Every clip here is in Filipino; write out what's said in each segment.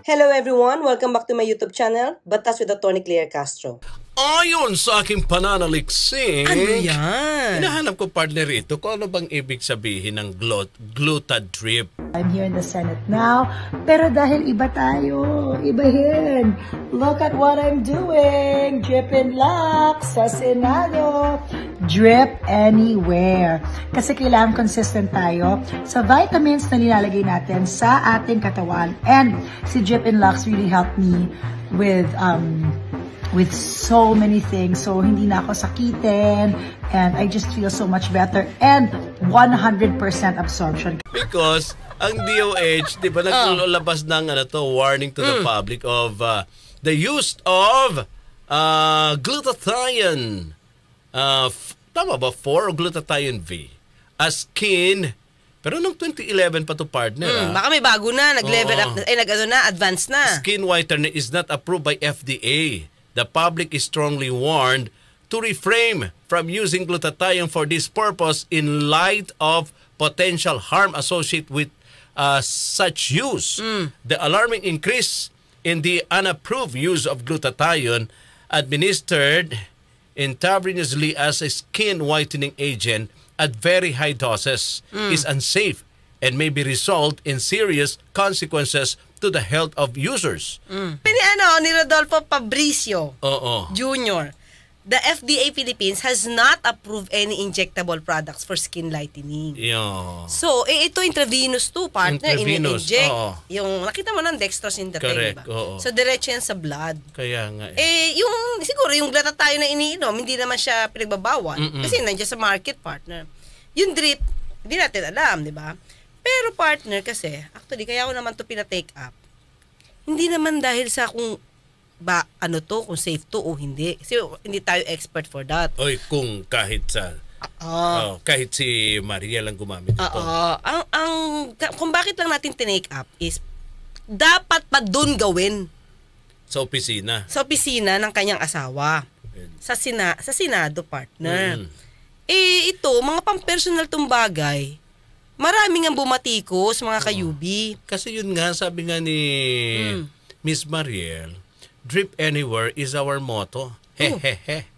Hello everyone! Welcome back to my YouTube channel, Batas with Atty. Claire Castro. Ayon sa aking pananaliksik, Ano yan? hinahanap ko partner ito kung ano bang ibig sabihin ng glutadrip. I'm here in the Senate now, pero dahil iba tayo, ibahin. Look at what I'm doing. Drip and lock sa Senado. Drip anywhere. Kasi kailangan consistent tayo sa vitamins na nilalagay natin sa ating katawan. And si Drip and Locks really helped me with so many things. So, hindi na ako sakitin. And I just feel so much better. And 100% absorption. Because ang DOH, di ba, naglalabas ng warning to the public of the use of glutathione. Tama ba? 4 o glutathione V as skin. Pero nung 2011 pa to partner. Baka may bago na, nag-level up, advance na. Skin whitener is not approved by FDA. The public is strongly warned to refrain from using glutathione for this purpose in light of potential harm associated with such use. The alarming increase in the unapproved use of glutathione administered intravenously as a skin whitening agent at very high doses is unsafe and may be result in serious consequences to the health of users. Ni Rodolfo Fabricio Jr., the FDA Philippines has not approved any injectable products for skin lightening. Yeah. So, ito intravenous to, partner. Intravenous, In-inject. Yung, nakita mo ng dextrose in the pen, diba? So, diretso yan sa blood. Kaya nga. Siguro, yung glutathione na iniinom, hindi naman siya pinagbabawal. Kasi nandiyan sa market, partner. Yung drip, hindi natin alam, di ba? Pero, partner, kasi, actually, kaya ako naman to pinatake up. Hindi naman dahil sa kung kung safe to o hindi. Kasi hindi tayo expert for that. Oy, kung kahit sa kahit si Maria lang gumamit ito. Kung bakit lang natin tinake up is dapat pa doon gawin. Sa opisina. Sa opisina ng kanyang asawa. Sa Senado, partner. Ito, mga pang-personal tong bagay, marami nga bumatikos, mga kayubi. Kasi yun nga, sabi nga ni Miss Mariel, drip anywhere is our motto. Hehehe.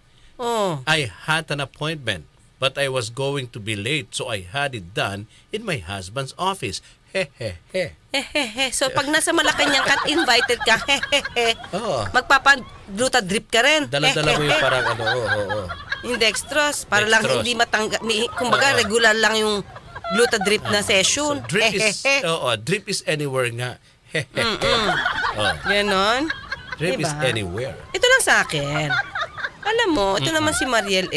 I had an appointment, but I was going to be late, so I had it done in my husband's office. Hehehe. Hehehe. So, pag nasa Malacanang ka, invited ka, hehehe. Magpapa-glutadrip ka rin. Dala-dala mo yung parang yung dextrose, para lang hindi matangga, kumbaga, regular lang yung glutadrip na session. So, drip is anywhere nga. Ganon. Drip is anywhere. Ito lang sa akin. Alam mo, ito naman si Mariel,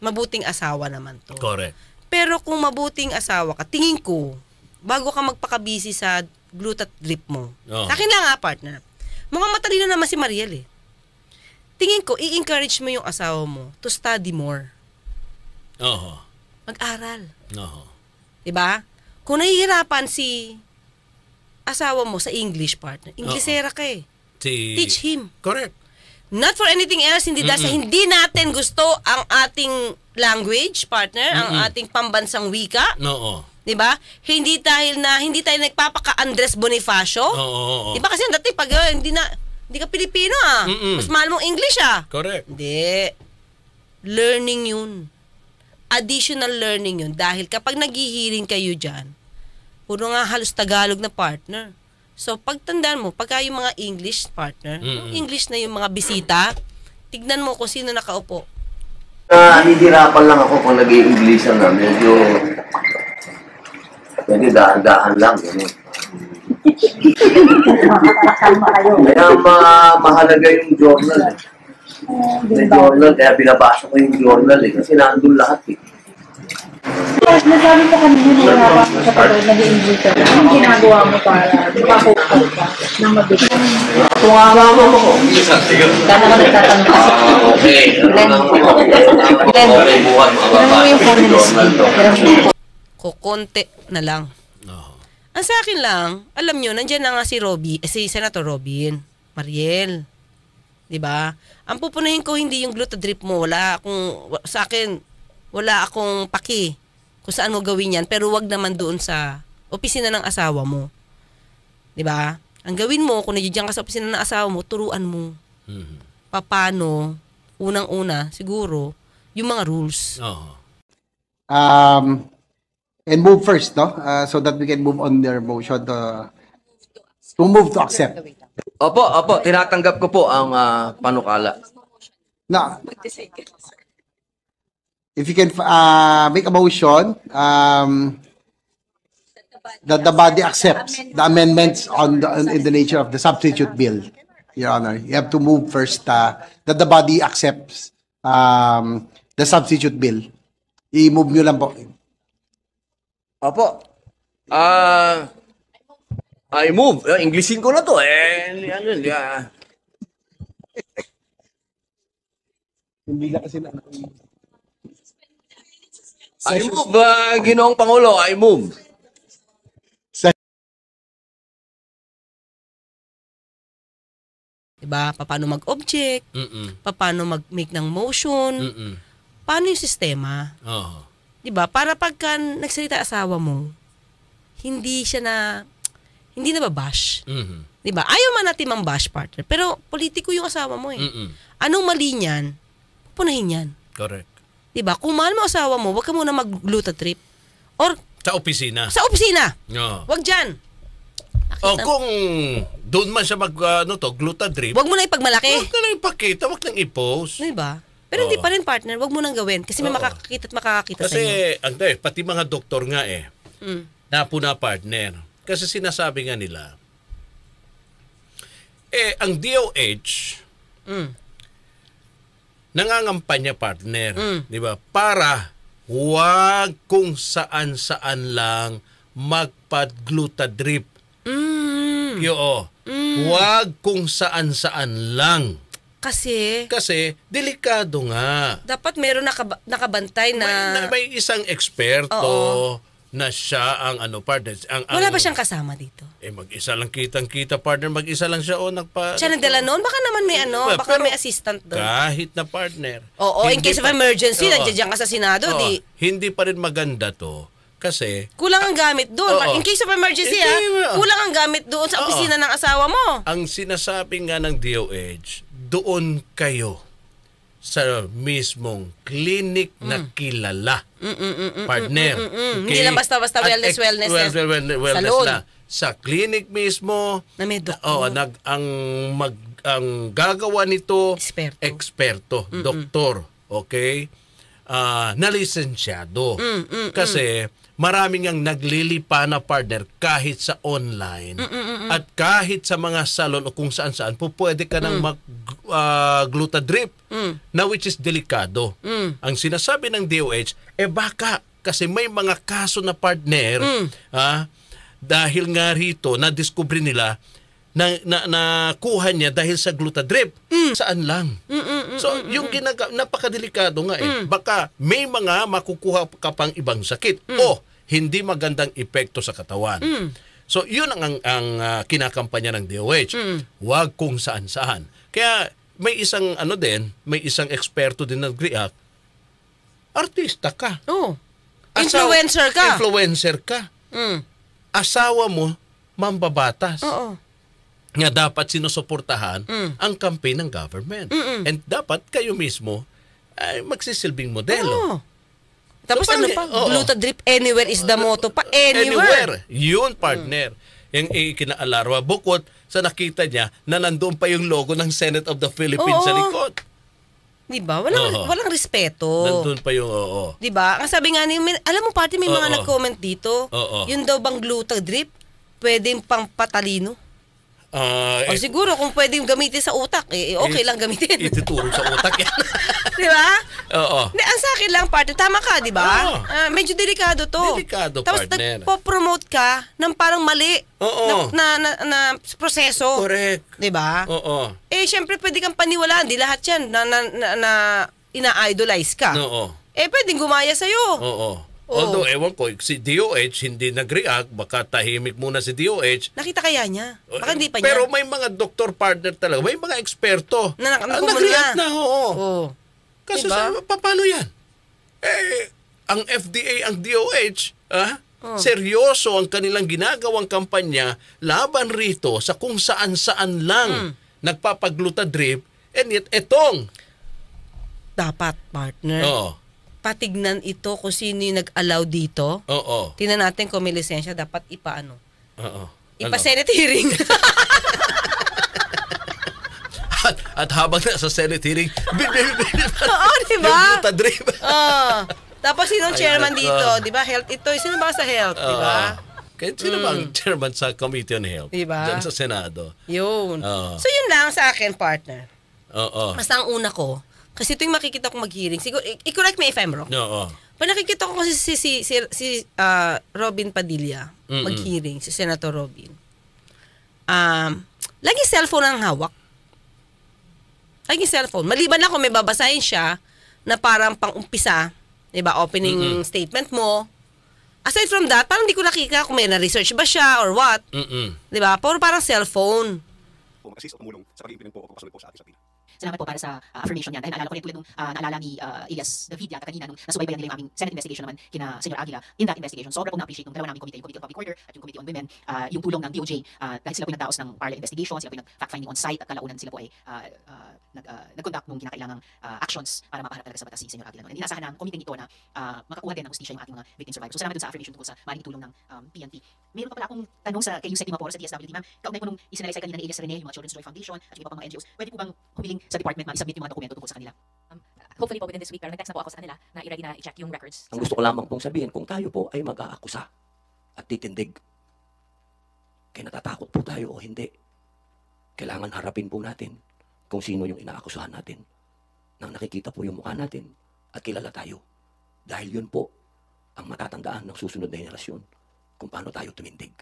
mabuting asawa naman to. Correct. Pero kung mabuting asawa ka, tingin ko, bago ka magpakabisi sa glutadrip mo, sa akin lang partner, mukhang matalino naman si Mariel Tingin ko, i-encourage mo yung asawa mo to study more. Mag-aral. Diba? Kung nahihirapan si asawa mo sa English, partner, Inglesera ka Teach him. Correct. Not for anything else, hindi dahil hindi natin gusto ang ating language, partner, ang ating pambansang wika. Diba? Hindi dahil na hindi tayo nagpapaka-Andres Bonifacio. Diba kasi dati pag hindi ka Pilipino mas mahal mong English Correct. Hindi. Learning yun. Additional learning yun. Dahil kapag naghihiring kayo dyan, puro nga halos Tagalog na partner. So, pagtandaan mo, pagka yung mga English partner, yung English na yung mga bisita, tignan mo kung sino nakaupo. Nahihirapan lang ako kung nag-i-English na medyo pwede dahan-dahan lang. Kaya mahalaga yung journal. Yung journal, kaya binabasa ko yung journal kasi nandun lahat Nasabi mo kanina na kapag nag-i-English ka, anong ginagawa mo para makakuha ka ng mabilis? Kung mo ko. Kaya naman nagtatanong kasi. Kukonte na lang. Ang sa akin lang, alam nyo, nandiyan na nga si Senator Robin Mariel. Diba? Ang pupunahin ko hindi yung glutadrip mo. Sa akin, wala akong paki kung saan mo gawin yan, pero wag naman doon sa opisina ng asawa mo. 'Di ba? Ang gawin mo, kung nandiyan ka sa opisina ng asawa mo, turuan mo. Paano, unang-una, siguro, yung mga rules. And move first, no? So that we can move on their motion to move to accept. Opo, tinatanggap ko po ang panukala. Now, if you can make a motion that the body accepts the amendments in the nature of the substitute bill, Your Honor. You have to move first that the body accepts the substitute bill. I-move nyo lang po. Opo. I move. Englishin ko na to. Hindi lang kasi na... I move, Ginoong Pangulo. I move. Diba? Paano mag-object? Paano mag-make ng motion? Paano yung sistema? Diba? Para pagka nagsalita asawa mo, hindi nababash. Diba? Ayaw man natin mang-bash, partner. Pero politiko yung asawa mo eh. Anong mali niyan? Punahin yan. Correct. Diba? Kung mahal mo asawa mo, wag ka muna mag-gluta trip. Or Sa opisina. sa opisina. Wag dyan. Kung doon man siya glutadrip, Wag mo na ipagmalaki. Wag na lang ipakita, wag nang i-post. Diba? Pero hindi pa rin, partner. Wag mo nang gawin. Kasi may makakakita at makakakita sa inyo. Kasi, pati mga doktor nga napuna partner. Kasi sinasabi nga nila, ang DOH, nangangampanya partner, di ba? Para wag kung saan-saan lang magpag-glutadrip. Wag kung saan-saan lang. Kasi Delikado nga. dapat meron nakabantay na... May isang eksperto na siya ang partner. Wala ba siyang kasama dito? Mag-isa lang kitang-kita partner. Mag-isa lang siya Siya nagdala noon? Baka naman may baka may assistant doon. Kahit na partner. In case of emergency, nandiyan ka sa Senado, Hindi pa rin maganda to. Kasi... Kulang ang gamit doon. In case of emergency, kulang ang gamit doon sa opisina ng asawa mo. Ang sinasabi nga ng DOH, doon kayo sa mismong clinic na kilala. Partner. Okay? Hindi lang basta-basta wellness salon. Na. Sa clinic mismo, na may doktor. Ang gagawa nito, eksperto, doktor. Okay? Na lisensyado. Kasi maraming ang naglilipa na partner kahit sa online at kahit sa mga salon o kung saan-saan pwede ka nang mag-glutadrip na which is delikado. Ang sinasabi ng DOH, baka kasi may mga kaso na partner dahil nga rito na-discover nila na kuha niya dahil sa glutadrip. Saan lang? So, yung napakadelikado nga Baka may mga makukuha ka pang ibang sakit o hindi magandang epekto sa katawan. So, yun ang kinakampanya ng DOH. Huwag kung saan-saan. Kaya, may isang may isang eksperto din nag-react. Artista ka. Influencer ka. Asawa mo, mambabatas. Nga dapat sinusuportahan ang campaign ng government. And dapat kayo mismo ay magsisilbing modelo. Tapos glutadrip anywhere is the motto pa. Anywhere. Yun, partner. Yung ikinaalarwa. Bukod sa nakita niya na nandoon pa yung logo ng Senate of the Philippines sa likod. Diba? Walang respeto. Nandun pa yung Diba? Ang sabi nga niyo, alam mo pati may mga nag-comment dito, yun daw bang glutadrip, pwedeng pang patalino. Siguro kung pwedeng gamitin sa utak, okay lang gamitin. Ituturo sa utak yan. Di ba? Oo. Ang sa akin lang, partner, tama ka, di ba? Medyo delikado to. Delikado, tapos partner. Tapos nagpo-promote ka ng parang mali na proseso. Correct. Di ba? Oo. Syempre pwede kang paniwalaan. Di lahat yan na ina-idolize ka. Pwedeng gumaya sa'yo. Although, ewan ko, si DOH hindi nag-react, baka tahimik muna si DOH. Nakita kaya niya? Baka hindi pa niya. Pero may mga doktor partner talaga, may mga eksperto na nag-react na. Kasi diba? paano yan? Ang FDA, ang DOH, seryoso ang kanilang ginagawang kampanya laban rito sa kung saan-saan lang nagpapaglutadrip, and yet etong Dapat, partner. Oo. Patignan ito kung sino yung nag-allow dito. Oo. Tingnan natin kung may lisensya, dapat ipaano. Oo. Ipa-Senate hearing. At habang nasa Senate hearing, Oo, diba? Glutadrip. Tapos sinong chairman nako. dito, di ba? Health ito. Sino ba sa health, di ba? Kahit sino ba ang chairman sa Committee on Health? Diba? Diyan sa Senado. Yun. Oo. So yun lang sa akin, partner. Oo. Basta ang una ko, kasi ito yung makikita kong mag-hearing. Siguro, i-correct me if I'm wrong. Oo. Pag nakikita ko kasi si Robin Padilla mag-hearing, si Senator Robin, lagi cellphone ang hawak. Lagi cellphone. Maliban lang kung may babasahin siya na parang pang-umpisa, diba, opening statement mo. Aside from that, parang hindi ko nakikita kung may na-research ba siya or what. Diba? Parang cellphone. Mag-assist o tumulong sa pag-implement po o pagpasulit po sa ating sapina. Salamat po para sa affirmation yan. Dahil naalala ko rin tulad nung naalala ni Elias David yata kanina nung nasubaybayan nila yung aming Senate investigation naman kina Senyor Aguila. In that investigation, sobra pong na-appreciate ng dalawa naming committee, yung Committee on Public Order at yung Committee on Women, yung tulong ng DOJ dahil sila po nagdaos ng parallel investigation, sila po nag-fact-finding on site at kalaunan sila po ay nag-conduct ng kinakailangang actions para makaharap talaga sa batas si Senyor Aguila. And inaasahan ng committee nito na makakuha din ng hustisya yung ating mga victim survivors. So salamat dun sa affirmation tungkol sa maling tulong ng PNP. Meron pa pala akong tanong sa kay Yusek Dimaporo sa DSWD, ma'am. Kaugnay po nung isinalaysay kanina ni Elias Rene, yung mga Children's Joy Foundation at yung iba pang mga NGOs. Pwede po bang humiling sa department, ma'am, isubmit yung mga dokumento tungkol sa kanila? Hopefully po within this week, pero nag-text na po ako sa kanila na i-ready na i-check yung records. Ang gusto ko lamang pong sabihin, kung tayo po ay mag-aakusa at titindig, kaya natatakot po tayo o hindi, kailangan harapin po natin kung sino yung inaakusahan natin. Nang nakikita po yung mukha natin at kilala tayo. Dahil yun po ang matatandaan ng susunod na henerasyon kung paano tayo tumindig.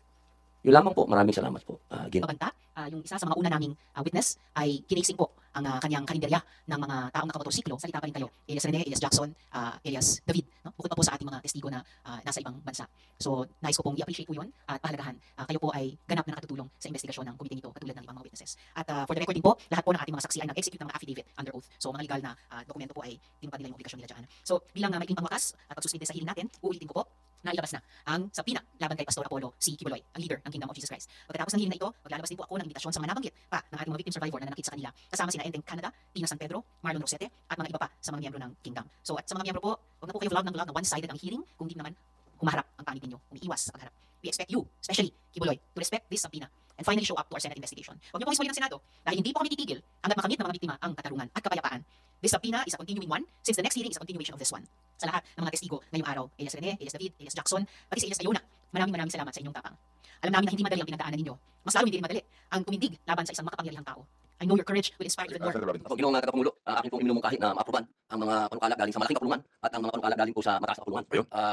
Yun lamang po. Maraming salamat po. Mabanta, yung isa sa mga una naming witness ay kinasing po ang kanyang karinderya ng mga taong nakamotorsiklo. Salita pa rin kayo, Elias Rene, Elias Jackson, Elias David, no? Bukod pa po sa ating mga testigo na nasa ibang bansa. So, nais ko pong i-appreciate po yun at pahalagahan. Kayo po ay ganap na nakatutulong sa investigasyon ng komite nito katulad ng ibang mga witnesses. At for the record din po, lahat po ng ating mga saksi ay nag-execute ng mga affidavit under oath. So, mga legal na dokumento po ay tinupad nila yung obligasyon nila dyan. So, bilang maikling pangwakas at pagsusunod sa hearing natin, uulitin ko po na ilabas na ang sapina laban kay Pastor Apollo C. Kibuloy, ang leader ng Kingdom of Jesus Christ. Pagkatapos ng hearing na ito, maglalabas din po ako ng imbitasyon sa mga nabanggit pa ng ating mga victim survivor na nanakit sa kanila, kasama sina Ending Canada, Tina San Pedro, Marlon Rosete, at mga iba pa sa mga miyembro ng Kingdom. So at sa mga miyembro po, huwag na po kayo vlog na one-sided ang hearing kung di naman humaharap ang pangit ninyo, umiiwas sa pagharap. We expect you, especially Kibuloy, to respect this subpoena and finally show up to our Senate investigation. Huwag niyo pong ismuli ng Senado dahil hindi po kami titigil hanggat makamit ng mga biktima ang katarungan at kapayapaan. This subpoena is a continuing one since the next hearing is a continuation of this one. Sa lahat ng mga testigo ngayong araw, Elias Rene, Elias David, Elias Jackson, pati si Elias Ayona, maraming salamat sa inyong tapang. Alam namin na hindi madali ang pinagdaanan ninyo. Mas lalo hindi rin madali ang tumindig laban sa isang makapangyarihang tao. I know your courage will inspire even more. Ako, Ginoong Tagapangulo, aking pong iminumungkahi na ma-aproban ang mga panukalat galing sa malaking kapulungan at ang mga panukalat galing po sa mataas na kapulungan.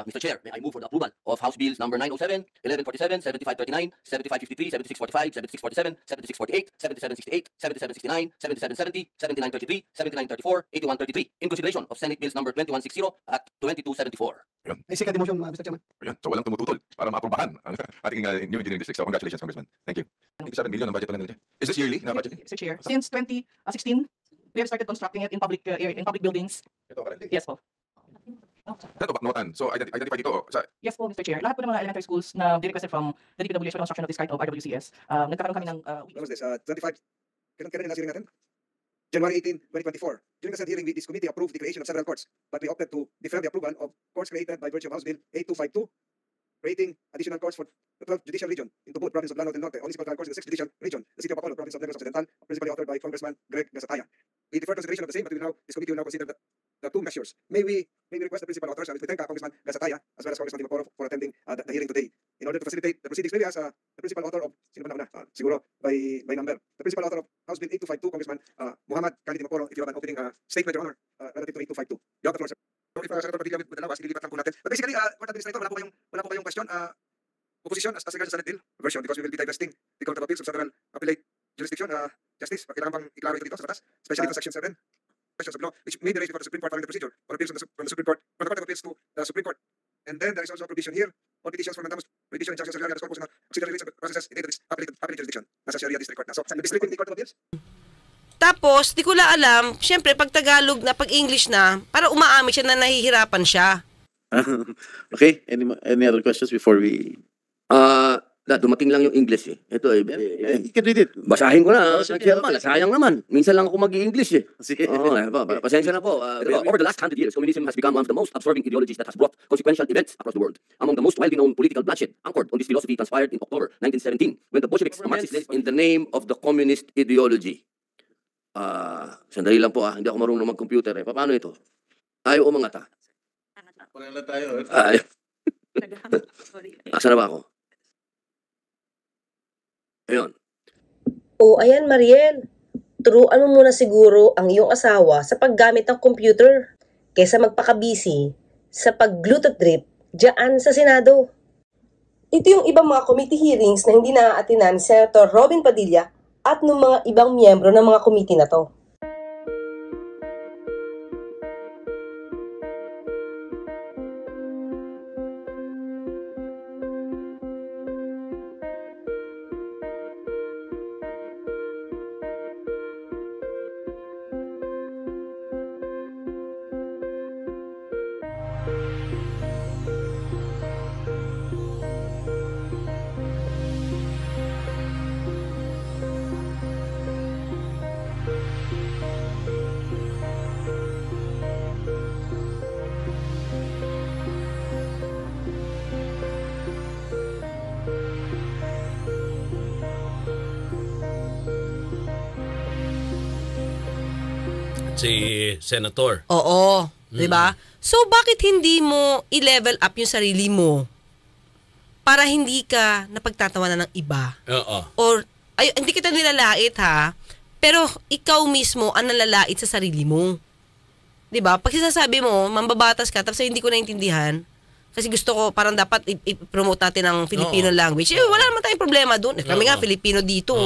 Mr. Chair, may I move for the approval of House Bills number 907, 1147, 7539, 7553, 7645, 7647, 7648, 7768, 7769, 7770, 7933, 7934, 8133, in consideration of Senate Bills number 2160 at 2274. May second motion, Mr. Chairman. Ayan, so walang tumututol para ma-aprobahan ang ating new engineering district. So congratulations, Congressman. Thank you. 87 million ang budget pala nila. Is this yearly na budget? Mr. Chair, since 2016, we have started constructing it in public buildings. Ito currently. Yes po. Ito, Baknotan. So identify dito. Yes po, Mr. Chair. Lahat po ng mga elementary schools na requested from the DPWH for construction of this kind of RWCS, nagkakaroon kami ng... What was this? 25? Kailan hearing natin? January 18, 2024. During the Senate hearing, this committee approved the creation of several courts, but we opted to defer the approval of courts created by virtue of House Bill 8252, creating additional courts for the 12th Judicial Region in Tubod, Province of Lanao del Norte, municipal trial courts in the 6th Judicial Region, the City of Bacolod, Province of Negros Occidental, principally authored by Congressman Greg Gasataya. We defer consideration of the same, but this committee will now consider the two measures. May we request the principal authors, and we thank Congressman Gasataya as well as Congressman Dimaporo for attending the hearing today. In order to facilitate the proceedings, maybe as the principal author of, siguro by number, the principal author of House Bill 8252, Congressman Muhammad Khalid Dimaporo, if you have an opening statement, Your Honor, relative to 8252. You have the floor, sir. So if Senator Padilla would allow us, ililipat lang po natin. But basically, Court Administrator, wala po kayong question. Opposition as regards sa Senate bill version, because we will be divesting the Court of Appeals of Federal Appellate Jurisdiction. Justice, kailangan bang iklaro ito dito sa batas? Especially for Section 7. Questions of law, which may be raised before the Supreme Court following the procedure, or appeals from the Supreme Court, from the Court of Appeals to the Supreme Court. And then there is also a provision here on petitions for mandamus, prohibition, injunctions, and other corpus, and auxiliary rates and processes in this appellate jurisdiction. Nasa Sharia District Court na. So, district in the Court of Appeals? Tapos, di ko la alam, syempre, pag Tagalog na, pag English na, para umaamin siya na nahihirapan siya. Okay, any other questions before we... Dumating lang yung English eh. Ito eh. You can read it. Basahin ko na, Sige, Chairman. Sayang naman. Minsan lang ako mag-i-English eh. Sige. Pasensya na po. Over the last 100 years, communism has become one of the most absorbing ideologies that has brought consequential events across the world. Among the most widely known political bloodshed anchored on this philosophy transpired in October 1917 when the Bolsheviks, the Marxists, In the name of the communist ideology. Sandali lang po hindi ako marunong mag-computer eh. Paano ito? Ayaw umangata. Wala tayo. Asa na ba ako? Ayun. Ayan Mariel. Turuan mo muna siguro ang iyong asawa sa paggamit ng computer kaysa magpakabisi sa pag-glutadrip dyan sa Senado. Ito yung ibang mga committee hearings na hindi naaatinan ni Senator Robin Padilla at ng mga ibang miyembro ng mga committee na to. Si Senator. Oo. 'Di ba? So bakit hindi mo i-level up yung sarili mo para hindi ka napagtatawanan ng iba? Oo. Or hindi kita nilalait ha, pero ikaw mismo ang nalalait sa sarili mo. 'Di ba? Pag sinasabi mo, mambabatas ka tapos hindi ko naintindihan kasi gusto ko parang dapat i-promote natin ang Filipino language. Wala naman tayong problema doon. Kami nga Filipino dito.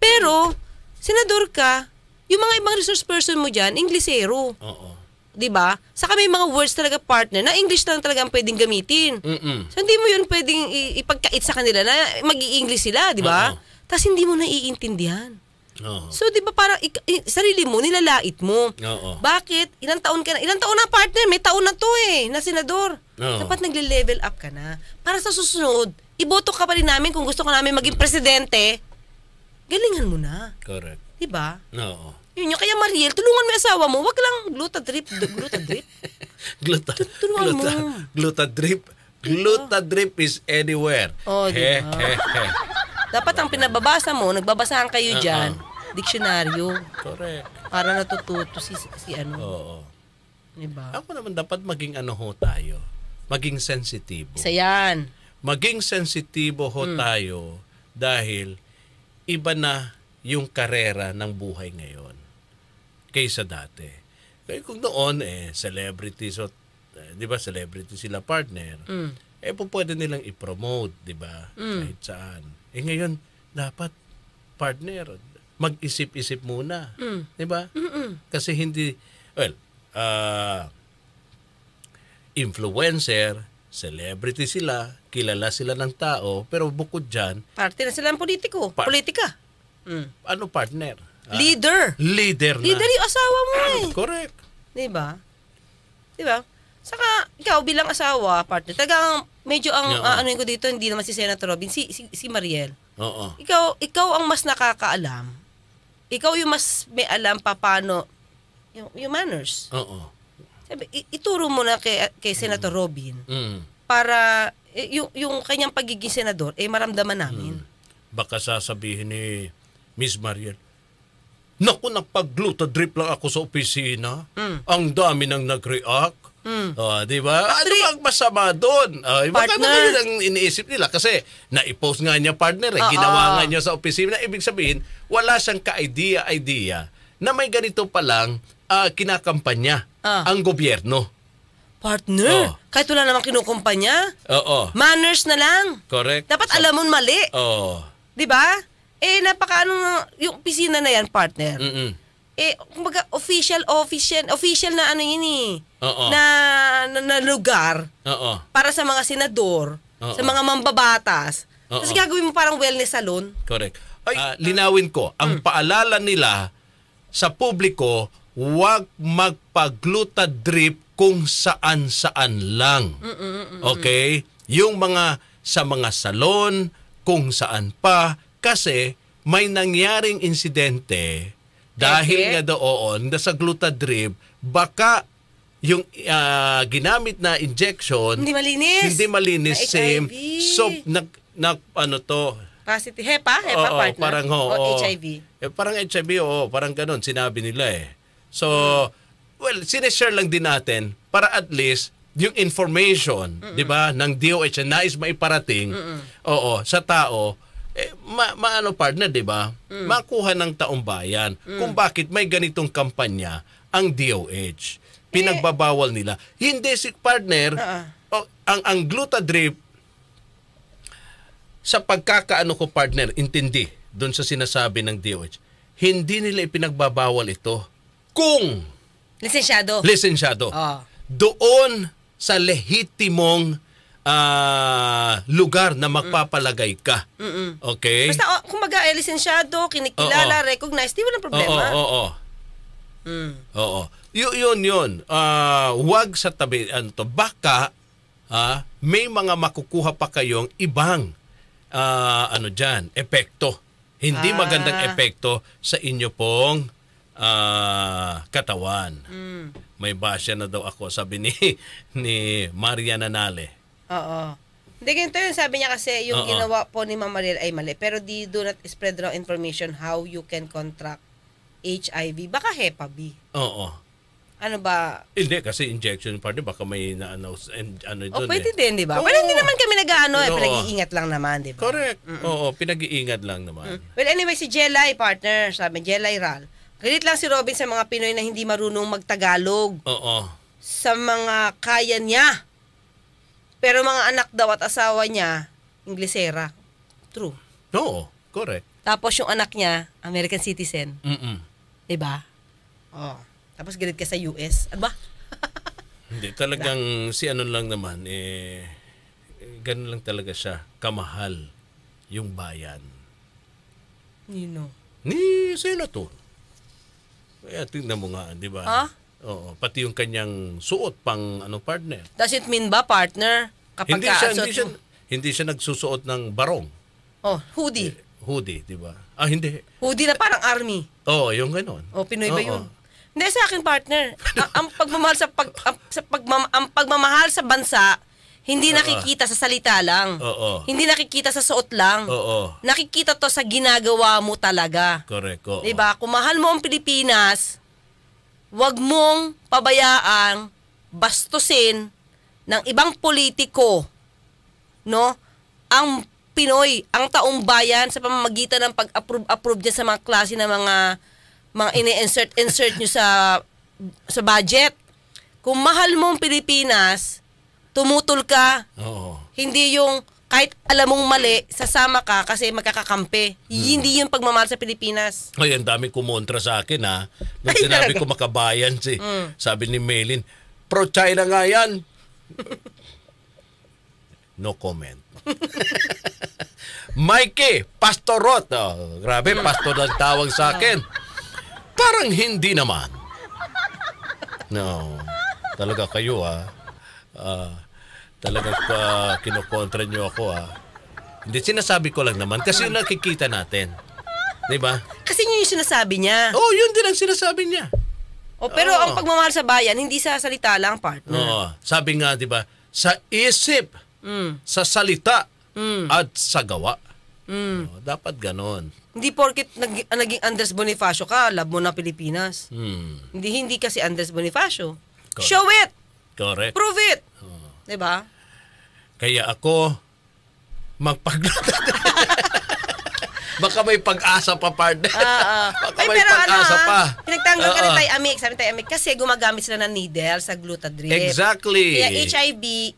Pero senador ka, yung mga ibang resource person mo dyan, Inglesero. Oo. Diba? Saka may mga words talaga partner na English lang talaga ang pwedeng gamitin. So hindi mo yun pwedeng ipagkait sa kanila na mag-i-English sila, diba? Tapos hindi mo naiintindihan. So diba parang sarili mo, nilalait mo. Bakit? Ilang taon na partner? May taon na to na senador. Dapat nagle-level up ka na. Para sa susunod, iboto ka pa rin namin kung gusto ka namin maging presidente. Galingan mo na. Correct. Diba? Oo. Yun yung kaya Mariel, tulungan mo yung asawa mo, wag lang glutadrip. Tulungan mo. Glutadrip is anywhere. Diba? Dapat ang pinababasa mo, nagbabasahan kayo dyan, diksyonaryo. Correct. Para natututo si ano. Oo. Diba? Ako naman dapat maging tayo. Maging sensitibo. Isa yan. Maging sensitibo tayo dahil iba na yung karera ng buhay ngayon kaysa dati. Kaya kung noon celebrities, di ba celebrity sila partner, pwede nilang i-promote, di ba? Kahit saan. Ngayon, dapat partner, mag-isip-isip muna. Di ba? Kasi hindi, influencer, celebrity sila, kilala sila ng tao, pero bukod dyan, parte na sila ng politika. Ano partner? Leader na. Leader yung asawa mo Correct. Diba? Saka, ikaw bilang asawa, partner, talagang medyo ang ano ko dito, hindi naman si Senator Robin, si Mariel. Oo. Ikaw ang mas nakakaalam. Ikaw yung mas may alam paano yung manners. Oo. Sabi, ituro mo na kay Senator Robin para yung kanyang pagiging senador, maramdaman namin. Baka sasabihin ni Miss Mariel, naku, nagpag-glutadrip lang ako sa opisina. Ang dami nang nag-react. Di ba? Ano bang masama doon? Baka naman ang iniisip nila. Kasi naipost nga niya partner. Ginawa nga niya sa opisina. Ibig sabihin, wala siyang ka-idea na may ganito palang kinakampanya ang gobyerno. Partner? Kahit wala namang kinukumpanya? Oo. Manners na lang. Correct. Dapat alam mo mali. Oo. Di ba? Yung opisina na yan, partner. Kumbaga, official na ano yun na lugar para sa mga senador, sa mga mambabatas. Tapos gagawin mo parang wellness salon. Correct. Linawin ko, ang paalala nila sa publiko, huwag magpa-glutadrip kung saan-saan lang. Okay? Yung sa mga salon, kung saan pa, kasi may nangyaring insidente dahil nga doon na sa Glutadrip, baka yung ginamit na injection Hindi malinis. Na same. HIV. So ano to? Positive. HEPA Oo, partner. parang O HIV. Parang HIV, parang ganun sinabi nila eh. So, well, sineshare lang din natin para at least yung information, 'di ba, ng DOH na nais maiparating sa tao maano partner, 'di ba? Makuha ng taong bayan kung bakit may ganitong kampanya ang DOH. Pinagbabawal nila. Hindi si partner ang Glutadrip sa pagkakaano ko partner, intindi doon sa sinasabi ng DOH. Hindi nila ipinagbabawal ito kung lisensyado. Doon sa lehitimong lugar na magpapalagay ka. Okay? Basta kumbaga lisensyado, kinikilala, recognized, di walang problema. Oo. Yun. Wag sa tabi baka may mga makukuha pa kayong ibang epekto. Hindi magandang epekto sa inyo pong katawan. May basya na daw ako, sabi ni Maria Nanale. Oo. Hindi, ganito yun. Sabi niya kasi yung ginawa po ni Ma'am Mariel ay mali. Pero do not spread wrong information how you can contract HIV. Baka HEPA B. Oo. Ano ba? Hindi, kasi injection party, baka may na-announce doon pwede din, di ba? Pero hindi naman kami pinag-iingat lang naman, di ba? Correct. Oo, pinag-iingat lang naman. Well, anyway, si Jelay, partner, sabi, Jelay Ral. Galit lang si Robin sa mga Pinoy na hindi marunong magtagalog. Sa mga kaya niya. Pero mga anak daw at asawa niya, Inglesera. True. Oo, correct. Tapos yung anak niya, American citizen. Di ba? Tapos galit ka sa US. Ano ba? Hindi, talagang si ano lang naman, ganun lang talaga siya. Kamahal yung bayan. Nino? Ni Senator. Kaya tingnan mo nga, di ba? Oo, pati yung kanyang suot pang partner. Does it mean ba, partner? Kapag hindi siya nagsusuot ng barong. Hoodie. Hoodie, di ba? Hindi. Hoodie na parang army. Yung gano'n. Pinoy ba yun? Hindi, sa akin, partner. ang pagmamahal ang pagmamahal sa bansa, hindi nakikita sa salita lang. Hindi nakikita sa suot lang. Nakikita to sa ginagawa mo talaga. Correct. Diba? Kung mahal mo ang Pilipinas, wag mong pabayaang bastusin ng ibang politiko, no? Ang Pinoy, ang taong bayan sa pamamagitan ng pag-approve dyan sa mga klase ng mga ini-insert nyo sa budget. Kung mahal mo ang Pilipinas, tumutol ka. Hindi yung kahit alam mong mali, sasama ka kasi magkakakampi. Hindi yung pagmamahal sa Pilipinas. Ay, ang dami kumontra sa akin Nung sinabi ko makabayan sabi ni Maylin, pro-China nga yan. No comment. Mikey, Pastorot. Grabe, pastor ang tawag sa akin. Parang hindi naman. No. Talaga kayo talagang kinokontra nyo ako Hindi, sinasabi ko lang naman kasi yung nakikita natin. Diba? Kasi yun yung sinasabi niya. Yun din ang sinasabi niya. Pero ang pagmamahal sa bayan, hindi sa salita lang, partner. Sabi nga, diba, sa isip, sa salita, at sa gawa. Dapat ganon. Hindi porket naging Andres Bonifacio ka, love mo na Pilipinas. Hindi kasi Andres Bonifacio. Correct. Show it! Correct. Prove it! Diba? Kaya ako, baka may pag-asa pa, partner. Baka may pag-asa pa. Pinagtanggol ka ni Tay Amik. Sabi ni Tay Amik, kasi gumagamit sila ng needle sa Glutadrip. Exactly. Kaya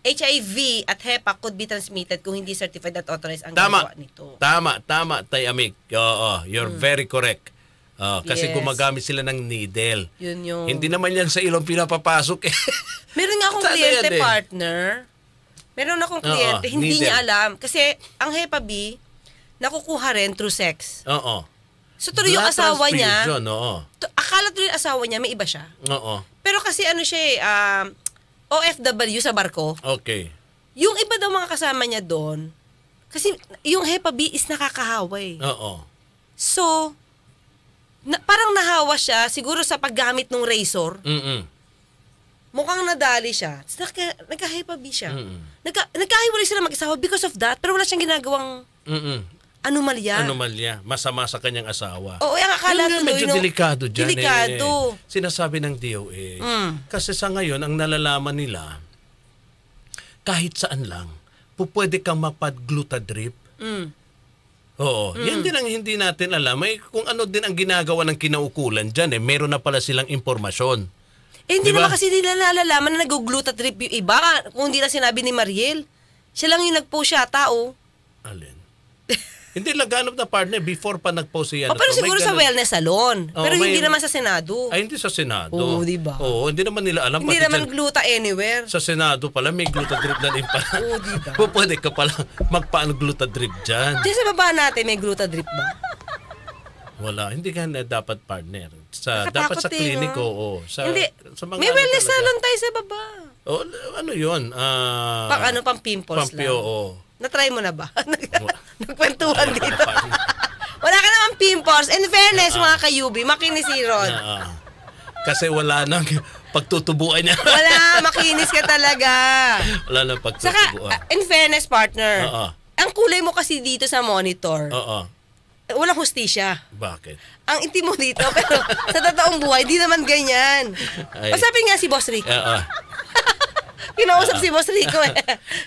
HIV at HEPA could be transmitted kung hindi certified at authorized ang gagawa nito. Tama, Tay Amik. You're very correct. Kasi gumagamit sila ng needle. Yun yung... Hindi naman yan sa ilong pinapapasok. Meron nga akong kliyente, partner. Meron akong kliyente. Hindi niya alam. Kasi ang HEPA B, nakukuha rin through sex. So tuloy yung asawa niya, akala tuloy yung asawa niya, may iba siya. Pero kasi ano siya OFW sa barko. Okay. Yung iba daw mga kasama niya doon, kasi yung Hepa B is nakakahawa eh. Oo. So, parang nahawa siya, siguro sa paggamit ng razor. Mukhang nadali siya. Nagka-Hepa B siya. Nagkahiwalay sila mag-asawa because of that, pero wala siyang ginagawang anomalya. Masama sa kanyang asawa. Oo, yung akala Yung medyo delikado dyan delikado. Sinasabi ng DOH. Kasi sa ngayon, ang nalalaman nila, kahit saan lang, pwede kang mapag-glutadrip. Oo. Yan din ang hindi natin alam. Kung ano din ang ginagawa ng kinaukulan dyan. Meron na pala silang impormasyon. Hindi naman kasi nila nalalaman na nag-glutadrip yung iba. Kung hindi na sinabi ni Mariel. Siya lang yung nag-post siya, tao. Alin? Hindi laganap na partner before pa nag-post yan. Pero siguro sa wellness salon. Pero hindi naman sa Senado. Ay, hindi sa Senado. Oo, diba? Oo, hindi naman nila alam. Hindi naman gluta anywhere. Sa Senado pala, may glutadrip na din pala. Oo, diba? Pwede ka pala magpaano-glutadrip dyan. Diyan sa baba natin, may glutadrip ba? Wala. Hindi ka na dapat partner. Dapat sa klinik, oo. Hindi. May wellness salon tayo sa baba. Oh, ano yun? Pang pimples lang. Oo. Na-try mo na ba? Nagkwentuhan dito. Wala ka naman pimples. In fairness, mga kayubi, makinis si Rod. Kasi wala nang pagtutubuan niya. Wala, makinis ka talaga. Wala nang pagtutubuan. Saka, in fairness, partner, ang kulay mo kasi dito sa monitor, walang hustisya. Bakit? Ang itim mo dito, pero sa totoong buhay, di naman ganyan. Pasapin nga si Boss Rico. Kinausap si Boss Rico eh.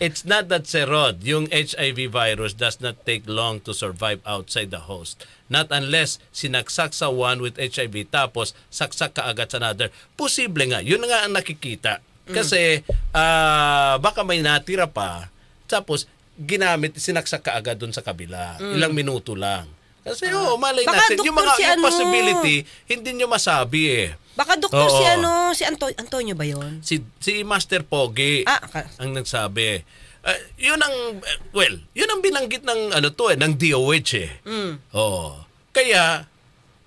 It's not that, Sir Rod, yung HIV virus does not take long to survive outside the host. Not unless sinaksak sa one with HIV tapos saksak ka agad sa another. Posible nga. Yun nga ang nakikita. Kasi baka may natira pa tapos ginamit, sinaksak ka agad dun sa kabila. Ilang minuto lang. Kasi malay natin. Yung mga possibility, hindi nyo masabi eh. Baka doktor si Antonio ba yun? Si Master Pogi ang nagsabi. Yun ang binanggit ng ng DOH eh. Kaya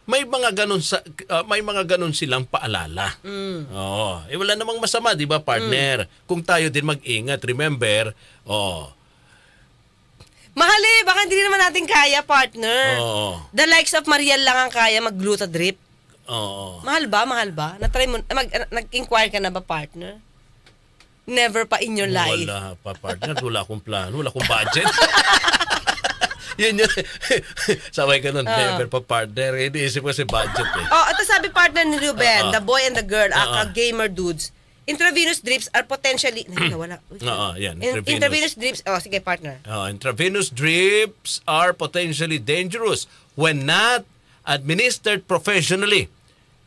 may mga ganun silang paalala. Wala namang masama, 'di ba, partner? Kung tayo din mag-ingat, remember, mahal eh, baka hindi naman natin kaya, partner. The likes of Mariel lang ang kaya mag-glutadrip. Mahal ba? Na-try mo, nag-inquire ka na ba, partner? Never pa in your life. Wala pa, partner. Wala akong plano. Wala akong budget. Yun. Sabay ka nun. Never pa, partner. Iniisip ko si budget eh. Ito sabi partner ni Ruben, the boy and the girl, gamer dudes. Intravenous drips are potentially... Wala. Yan. Intravenous drips... sige, partner. Intravenous drips are potentially dangerous when not administered professionally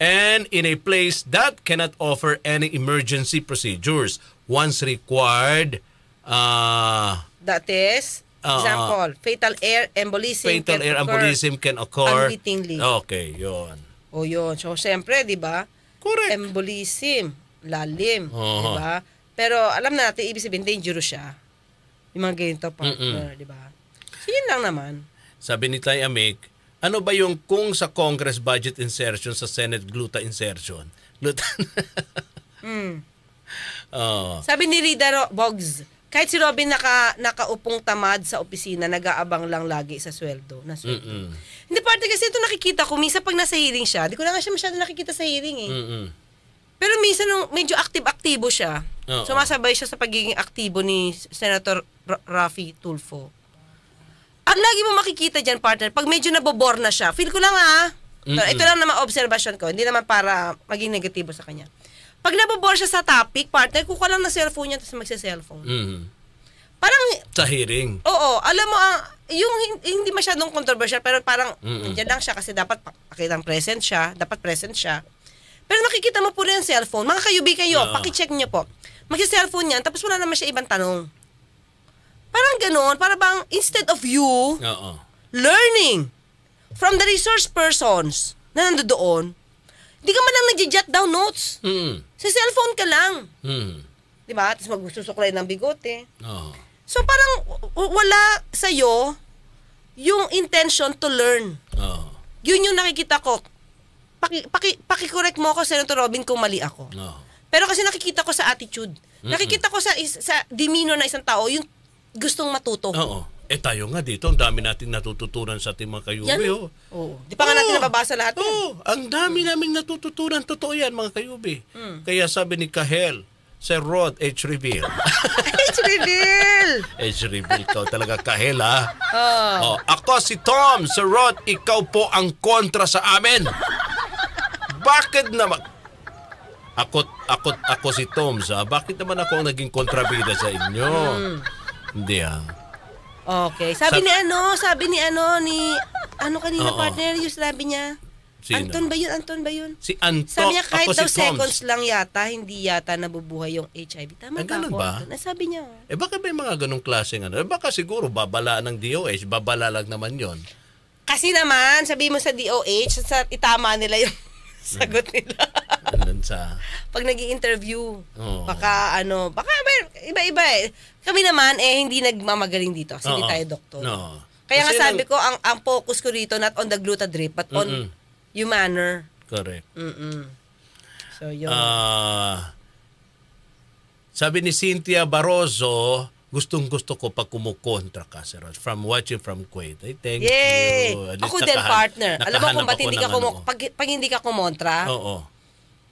and in a place that cannot offer any emergency procedures once required. That is, example, fatal air embolism can occur unwittingly. Okay, yun. Yun. So, siyempre, di ba? Correct. Embolism, lalim, di ba? Pero alam na natin, ibig sabihin, dangerous siya. Yung mga ganito, partner, di ba? So, yun lang naman. Sabi ni Tay Amik, ano ba yung kung sa Congress budget insertion, sa Senate gluta insertion? Sabi ni Rida Boggs, kahit si Robin nakaupong tamad sa opisina, nag-aabang lang lagi sa sweldo. Hindi, parte kasi ito nakikita ko, minsan pag nasa hearing siya, di ko na nga siya masyado nakikita sa hearing eh. Pero minsan medyo aktibo siya. Sumasabay siya sa pagiging aktibo ni Senator Raffy Tulfo. Ang lagi mo makikita dyan, partner, pag medyo nabobor na siya, feel ko lang ito lang naman observation ko, hindi naman para maging negatibo sa kanya. Pag nabobor siya sa topic, partner, kuka lang na cellphone niya tapos magsa-cellphone. Parang... Sa hearing. Oo, alam mo, yung hindi masyadong controversial, pero parang nandiyan lang siya kasi dapat pakitang present siya, Pero nakikita mo po rin yung cellphone. Mga kayubi kayo, pakicheck niyo po. Magsa-cellphone niyan, tapos wala naman siya ibang tanong. Parang gano'n, para bang instead of you learning from the resource persons na nandoon, di ka man lang nag-jot down notes. Sa cellphone ka lang. Diba? Tapos magsusuklay ng bigote. So parang wala sa'yo yung intention to learn. Yun yung nakikita ko. Paki-correct mo ako, Senator Robin, kung mali ako. Pero kasi nakikita ko sa attitude. Nakikita ko sa demeanor na isang tao, yung gustong matuto. Oo. Tayo nga dito, ang dami nating natututunan sa ating mga kayubi. Di pa nga natin nababasa lahat yan. Ang dami naming natututunan. Totoo yan, mga kayubi. Kaya sabi ni Kahel, Sir Rod H. Reveal. H. Reveal! H. Reveal, ikaw talaga, Kahel, ha? Ako si Tom, Sir Rod, ikaw po ang kontra sa amin. Bakit naman? Ako si Tom, bakit naman ako ang naging kontrabida sa inyo? Hindi, Okay. Sabi ni kanina partner, yung sabi niya. Sino? Anton ba yun? Si Anton. Sabi niya kahit daw si seconds lang yata, hindi yata nabubuhay yung HIV. Tama ba ganun ba? Sabi niya. Bakit may mga ganong klaseng baka siguro babala ng DOH, babala lang naman yon. Kasi naman, sabi mo sa DOH, itama nila yung sagot nila. Pag nag-i-interview, baka iba-iba eh. Kami naman hindi nagmamagaling dito kasi hindi tayo doktor. Kaya kasi nga sabi ko, ang focus ko rito not on the glutadrip but on yung manner. Correct. So yun. Sabi ni Cynthia Barroso, gustong-gusto ko pag kumukontra ka, Sir Rod. From watching from Kuwait. Thank you. Ako din, partner. Alam mo kung ba't pag hindi ka kumontra,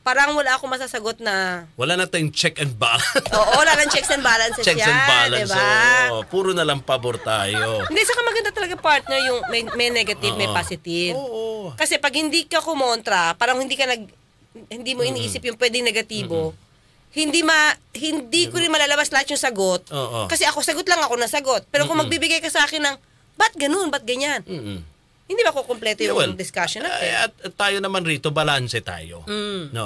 parang wala akong masasagot na... Wala na tayong check and balance. Wala nang checks and balances checks and balance, diba? Puro na lang pabor tayo. Hindi, saka maganda talaga, partner, yung may negative, may positive. Kasi pag hindi ka kumontra, parang hindi mo iniisip yung pwedeng negatibo, hindi ko rin malalabas lahat yung sagot. Kasi sagot lang ako na sagot. Pero kung magbibigay ka sa akin ng, ba't ganun, ba't ganyan? Hindi ba kukumpleto yung discussion natin? At tayo naman rito, balanse tayo.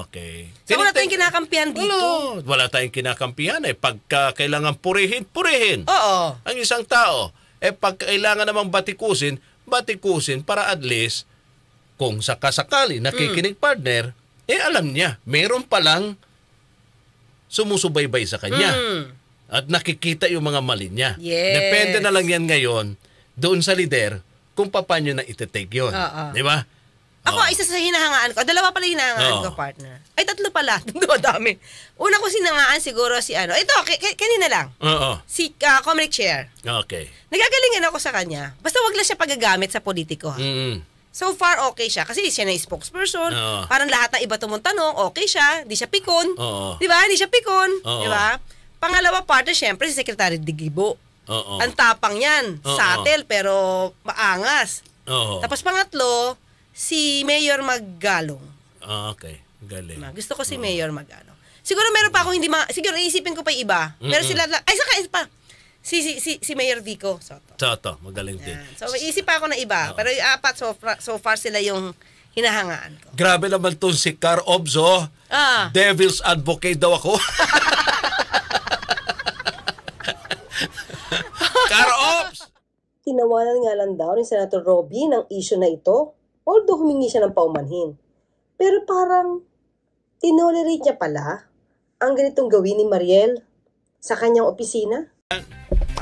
Okay. So wala tayong kinakampihan dito? Wala tayong kinakampihan. Pagka kailangan purihin. Ang isang tao. Pag kailangan namang batikusin para at least, kung sakasakali nakikinig partner, alam niya, meron palang sumusubaybay sa kanya. At nakikita yung mga mali niya. Yes. Depende na lang yan ngayon doon sa leader kung paano na itetake yun. Di ba? Ako, isa sa hinahangaan ko. Dalawa pala hinahangaan ko, partner. Ay, tatlo pala. Dami. Una ko sinangaan siguro si Ito, kanina lang. Si Comrade Chair. Okay. Nagagalingan ako sa kanya. Basta wag lang siya pagagamit sa politiko. So far, okay siya. Kasi siya na yung spokesperson. Parang lahat ng iba tanong, okay siya. Di siya pikon. Di ba? Di siya pikon. Di ba? Pangalawa, partner, syempre, si Secretary Digibo. Ang tapang yan. Satel, pero maangas. Tapos pangatlo, si Mayor Maggalong. Okay. Galing. Gusto ko si Mayor Maggalong. Siguro meron pa ako siguro iisipin ko pa yung iba. Pero sila lang, saka si Mayor Vico Soto. Magaling din. So iisip pa ako na iba. Pero yung apat, so far sila yung hinahangaan ko. Grabe naman itong si Car Obzo. Devil's advocate daw ako. Car-Ops! Tinawanan nga lang daw ni Senator Robby ng issue na ito, although humingi siya ng paumanhin. Pero parang tinolerate niya pala ang ganitong gawin ni Mariel sa kanyang opisina.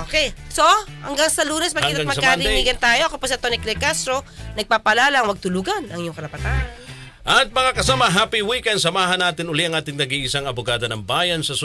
Okay. So, hanggang sa Lunes, magkarinigan tayo. Ako po sa Tony Clay Castro, nagpapalalang wag tulugan ang iyong karapatan. At mga kasama, happy weekend. Samahan natin uli ang ating nag-iisang abogada ng bayan sa